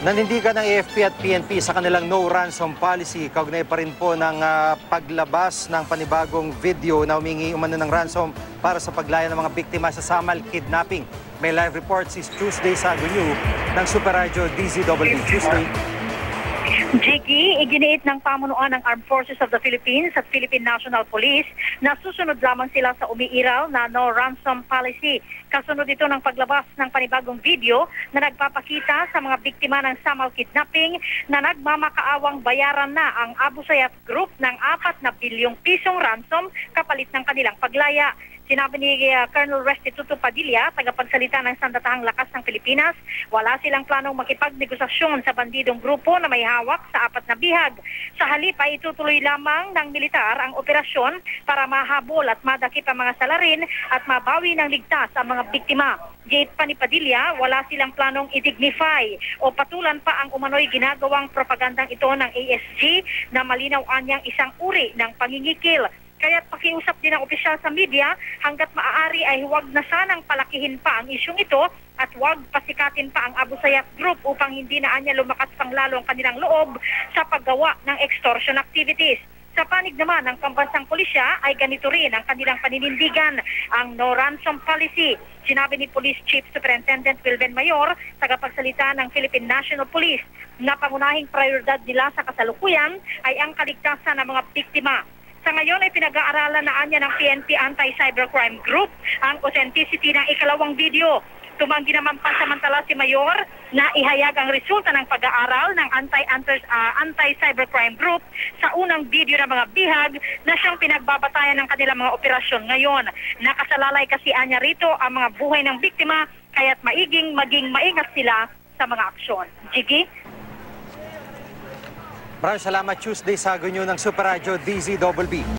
Nanindigan ng AFP at PNP sa kanilang no ransom policy. Kaugnay pa rin po ng paglabas ng panibagong video na humingi umano ng ransom para sa paglaya ng mga biktima sa Samal kidnapping. May live report si Tuesday Sagunyu ng Super Radio DZWB. Tuesday. Jiggy, iginiit ng pamunuan ng Armed Forces of the Philippines at Philippine National Police na susunod lamang sila sa umiiral na no ransom policy. Kasunod ito ng paglabas ng panibagong video na nagpapakita sa mga biktima ng Samal kidnapping na nagmamakaawang bayaran na ang Abu Sayyaf Group ng 4 na bilyong pisong ransom kapalit ng kanilang paglaya. Sinabi ni Colonel Restituto Padilla, tagapagsalita ng Sandatahang Lakas ng Pilipinas, wala silang planong makipagnegosasyon sa bandidong grupo na may hawak sa 4 na bihag. Sa halip ay itutuloy lamang ng militar ang operasyon para mahabol at madakip ang mga salarin at mabawi ng ligtas ang mga biktima. Gate pa ni Padilla, wala silang planong i-dignify o patulan pa ang umano'y ginagawang propagandang ito ng ASG na malinaw anyang isang uri ng pangingikil. Kaya't pakiusap din ang opisyal sa media hanggat maaari ay huwag na sanang palakihin pa ang isyong ito at huwag pasikatin pa ang Abu Sayyaf Group upang hindi na anya lumakas pang lalo ang kanilang loob sa paggawa ng extortion activities. Sa panig naman ng pambansang pulisya ay ganito rin ang kanilang paninindigan, ang no ransom policy. Sinabi ni Police Chief Superintendent Wilben Mayor, tagapagsalita ng Philippine National Police, na pangunahing prioridad nila sa kasalukuyan ay ang kaligtasan ng mga biktima. Sa ngayon ay pinag-aaralan na anya ng PNP Anti-Cybercrime Group ang authenticity ng ikalawang video. Tumanggi naman pansamantala si Mayor na ihayag ang resulta ng pag-aaral ng Anti-Cybercrime Group sa unang video ng mga bihag na siyang pinagbabatayan ng kanilang mga operasyon ngayon. Nakasalalay kasi anya rito ang mga buhay ng biktima kaya't maging maingat sila sa mga aksyon. Jiggy? Maraming salamat, Tuesday Sagunyu ng Super Radio DZWB.